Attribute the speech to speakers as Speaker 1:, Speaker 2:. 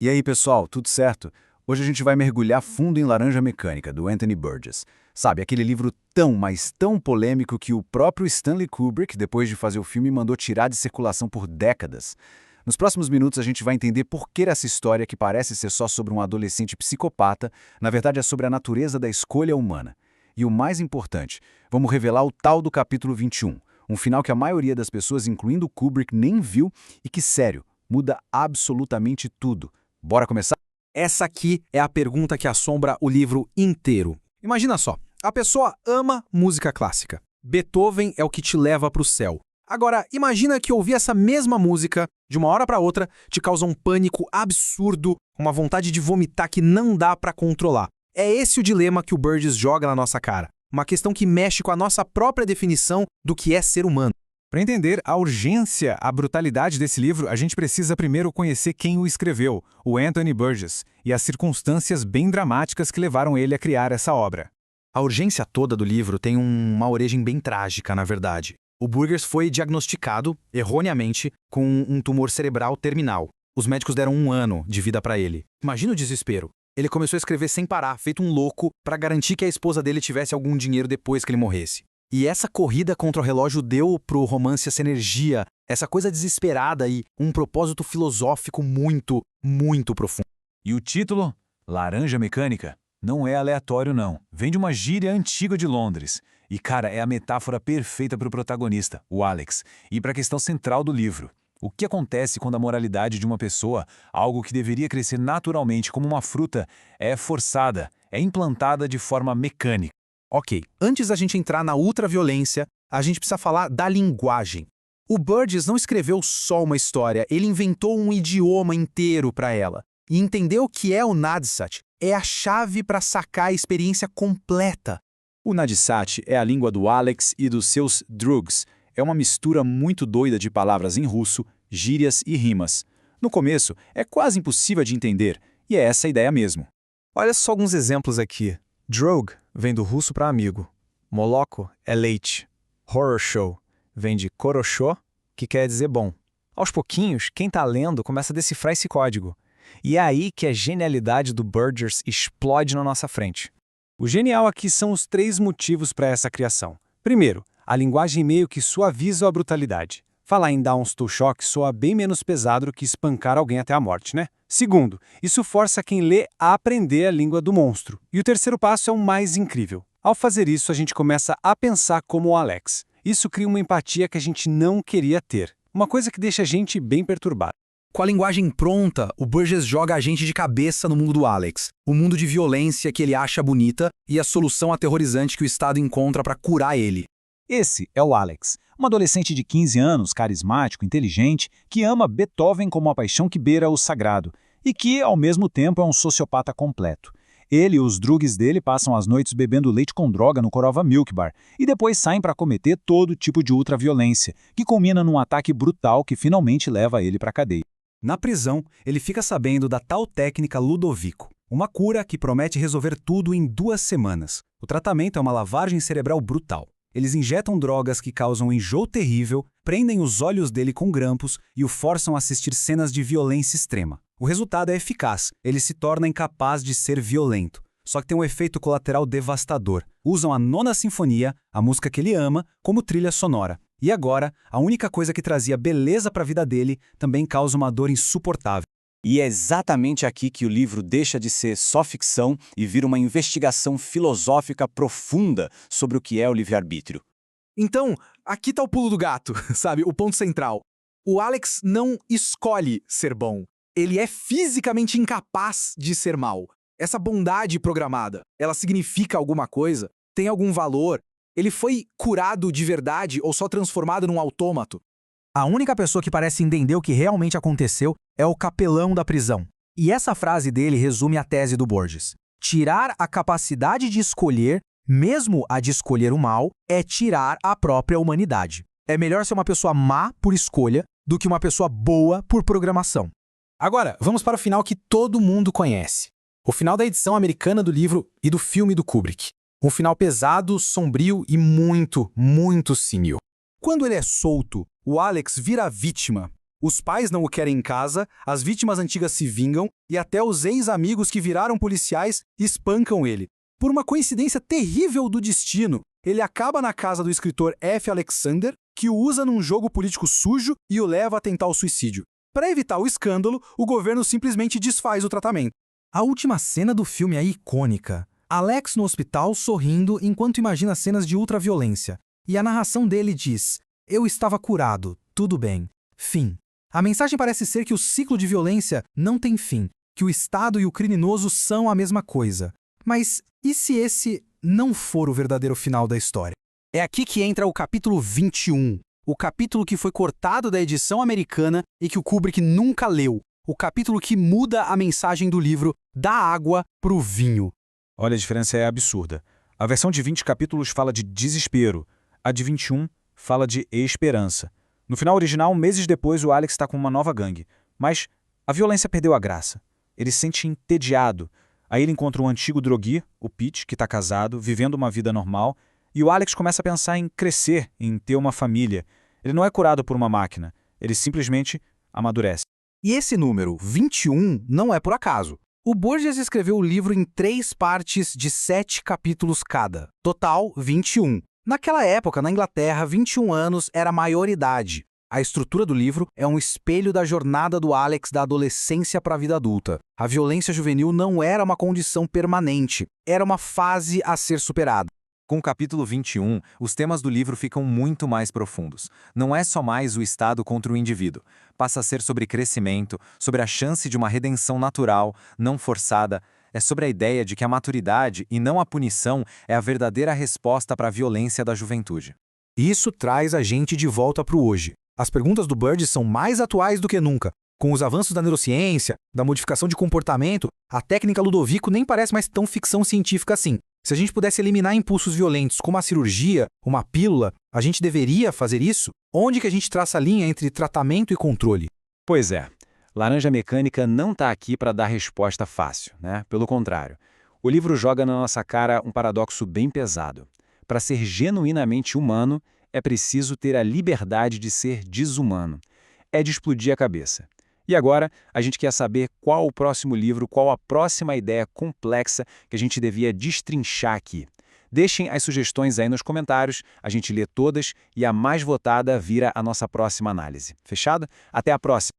Speaker 1: E aí, pessoal, tudo certo? Hoje a gente vai mergulhar fundo em Laranja Mecânica, do Anthony Burgess. Sabe, aquele livro tão, mas tão polêmico que o próprio Stanley Kubrick, depois de fazer o filme, mandou tirar de circulação por décadas. Nos próximos minutos a gente vai entender por que essa história, que parece ser só sobre um adolescente psicopata, na verdade é sobre a natureza da escolha humana. E o mais importante, vamos revelar o tal do capítulo 21, um final que a maioria das pessoas, incluindo o Kubrick, nem viu e que, sério, muda absolutamente tudo. Bora começar?
Speaker 2: Essa aqui é a pergunta que assombra o livro inteiro. Imagina só, a pessoa ama música clássica. Beethoven é o que te leva para o céu. Agora, imagina que ouvir essa mesma música, de uma hora para outra, te causa um pânico absurdo, uma vontade de vomitar que não dá para controlar. É esse o dilema que o Burgess joga na nossa cara. Uma questão que mexe com a nossa própria definição do que é ser humano.
Speaker 3: Para entender a urgência, a brutalidade desse livro, a gente precisa primeiro conhecer quem o escreveu, o Anthony Burgess, e as circunstâncias bem dramáticas que levaram ele a criar essa obra.
Speaker 2: A urgência toda do livro tem uma origem bem trágica, na verdade. O Burgess foi diagnosticado, erroneamente, com um tumor cerebral terminal. Os médicos deram 1 ano de vida para ele. Imagina o desespero. Ele começou a escrever sem parar, feito um louco, para garantir que a esposa dele tivesse algum dinheiro depois que ele morresse. E essa corrida contra o relógio deu pro romance essa energia, essa coisa desesperada e um propósito filosófico muito, muito profundo.
Speaker 1: E o título? Laranja Mecânica? Não é aleatório, não. Vem de uma gíria antiga de Londres. E, cara, é a metáfora perfeita para o protagonista, o Alex, e para a questão central do livro. O que acontece quando a moralidade de uma pessoa, algo que deveria crescer naturalmente como uma fruta, é forçada, é implantada de forma mecânica?
Speaker 2: Ok, antes da gente entrar na ultraviolência, a gente precisa falar da linguagem. O Burgess não escreveu só uma história, ele inventou um idioma inteiro para ela. E entender o que é o Nadsat é a chave para sacar a experiência completa.
Speaker 1: O Nadsat é a língua do Alex e dos seus drugs. É uma mistura muito doida de palavras em russo, gírias e rimas. No começo, é quase impossível de entender, e é essa a ideia mesmo.
Speaker 2: Olha só alguns exemplos aqui. Drog vem do russo para amigo. Moloko é leite. Horror show vem de koroshó, que quer dizer bom. Aos pouquinhos, quem está lendo começa a decifrar esse código. E é aí que a genialidade do Burgess explode na nossa frente.
Speaker 3: O genial aqui são os 3 motivos para essa criação. Primeiro, a linguagem meio que suaviza a brutalidade. Falar em Downs to Shock soa bem menos pesado do que espancar alguém até a morte, né? Segundo, isso força quem lê a aprender a língua do monstro. E o terceiro passo é o mais incrível. Ao fazer isso, a gente começa a pensar como o Alex. Isso cria uma empatia que a gente não queria ter. Uma coisa que deixa a gente bem perturbado.
Speaker 2: Com a linguagem pronta, o Burgess joga a gente de cabeça no mundo do Alex. O mundo de violência que ele acha bonita e a solução aterrorizante que o Estado encontra para curar ele.
Speaker 1: Esse é o Alex, um adolescente de 15 anos, carismático, inteligente, que ama Beethoven como uma paixão que beira o sagrado, e que, ao mesmo tempo, é um sociopata completo. Ele e os drugs dele passam as noites bebendo leite com droga no Korova Milk Bar, e depois saem para cometer todo tipo de ultraviolência, que culmina num ataque brutal que finalmente leva ele para a cadeia.
Speaker 2: Na prisão, ele fica sabendo da tal técnica Ludovico, uma cura que promete resolver tudo em 2 semanas. O tratamento é uma lavagem cerebral brutal. Eles injetam drogas que causam um enjoo terrível, prendem os olhos dele com grampos e o forçam a assistir cenas de violência extrema. O resultado é eficaz, ele se torna incapaz de ser violento. Só que tem um efeito colateral devastador. Usam a 9ª Sinfonia, a música que ele ama, como trilha sonora. E agora, a única coisa que trazia beleza para a vida dele também causa uma dor insuportável.
Speaker 1: E é exatamente aqui que o livro deixa de ser só ficção e vira uma investigação filosófica profunda sobre o que é o livre-arbítrio.
Speaker 2: Então, aqui tá o pulo do gato, sabe? O ponto central. O Alex não escolhe ser bom. Ele é fisicamente incapaz de ser mal. Essa bondade programada, ela significa alguma coisa? Tem algum valor? Ele foi curado de verdade ou só transformado num autômato? A única pessoa que parece entender o que realmente aconteceu é o capelão da prisão. E essa frase dele resume a tese do Burgess. Tirar a capacidade de escolher, mesmo a de escolher o mal, é tirar a própria humanidade. É melhor ser uma pessoa má por escolha do que uma pessoa boa por programação. Agora, vamos para o final que todo mundo conhece. O final da edição americana do livro e do filme do Kubrick. Um final pesado, sombrio e muito, muito cínico. Quando ele é solto, o Alex vira a vítima. Os pais não o querem em casa, as vítimas antigas se vingam e até os ex-amigos que viraram policiais espancam ele. Por uma coincidência terrível do destino, ele acaba na casa do escritor F. Alexander, que o usa num jogo político sujo e o leva a tentar o suicídio. Para evitar o escândalo, o governo simplesmente desfaz o tratamento. A última cena do filme é icônica. Alex no hospital sorrindo enquanto imagina cenas de ultraviolência. E a narração dele diz: "Eu estava curado, tudo bem." Fim. A mensagem parece ser que o ciclo de violência não tem fim, que o Estado e o criminoso são a mesma coisa. Mas e se esse não for o verdadeiro final da história? É aqui que entra o capítulo 21, o capítulo que foi cortado da edição americana e que o Kubrick nunca leu, o capítulo que muda a mensagem do livro da água pro vinho.
Speaker 3: Olha, a diferença é absurda. A versão de 20 capítulos fala de desespero, a de 21 fala de esperança. No final original, meses depois, o Alex está com uma nova gangue, mas a violência perdeu a graça. Ele se sente entediado. Aí ele encontra um antigo droguê, o Pete, que está casado, vivendo uma vida normal, e o Alex começa a pensar em crescer, em ter uma família. Ele não é curado por uma máquina, ele simplesmente amadurece.
Speaker 2: E esse número, 21, não é por acaso. O Burgess escreveu o livro em 3 partes de 7 capítulos cada. Total, 21. Naquela época, na Inglaterra, 21 anos era a maioridade. A estrutura do livro é um espelho da jornada do Alex da adolescência para a vida adulta. A violência juvenil não era uma condição permanente, era uma fase a ser superada.
Speaker 1: Com o capítulo 21, os temas do livro ficam muito mais profundos. Não é só mais o Estado contra o indivíduo. Passa a ser sobre crescimento, sobre a chance de uma redenção natural, não forçada. É sobre a ideia de que a maturidade e não a punição é a verdadeira resposta para a violência da juventude.
Speaker 2: Isso traz a gente de volta para o hoje. As perguntas do Burgess são mais atuais do que nunca. Com os avanços da neurociência, da modificação de comportamento, a técnica Ludovico nem parece mais tão ficção científica assim. Se a gente pudesse eliminar impulsos violentos como a cirurgia, uma pílula, a gente deveria fazer isso? Onde que a gente traça a linha entre tratamento e controle?
Speaker 1: Pois é, Laranja Mecânica não está aqui para dar resposta fácil, né? Pelo contrário. O livro joga na nossa cara um paradoxo bem pesado. Para ser genuinamente humano, é preciso ter a liberdade de ser desumano. É de explodir a cabeça. E agora, a gente quer saber qual o próximo livro, qual a próxima ideia complexa que a gente devia destrinchar aqui. Deixem as sugestões aí nos comentários, a gente lê todas e a mais votada vira a nossa próxima análise. Fechado? Até a próxima!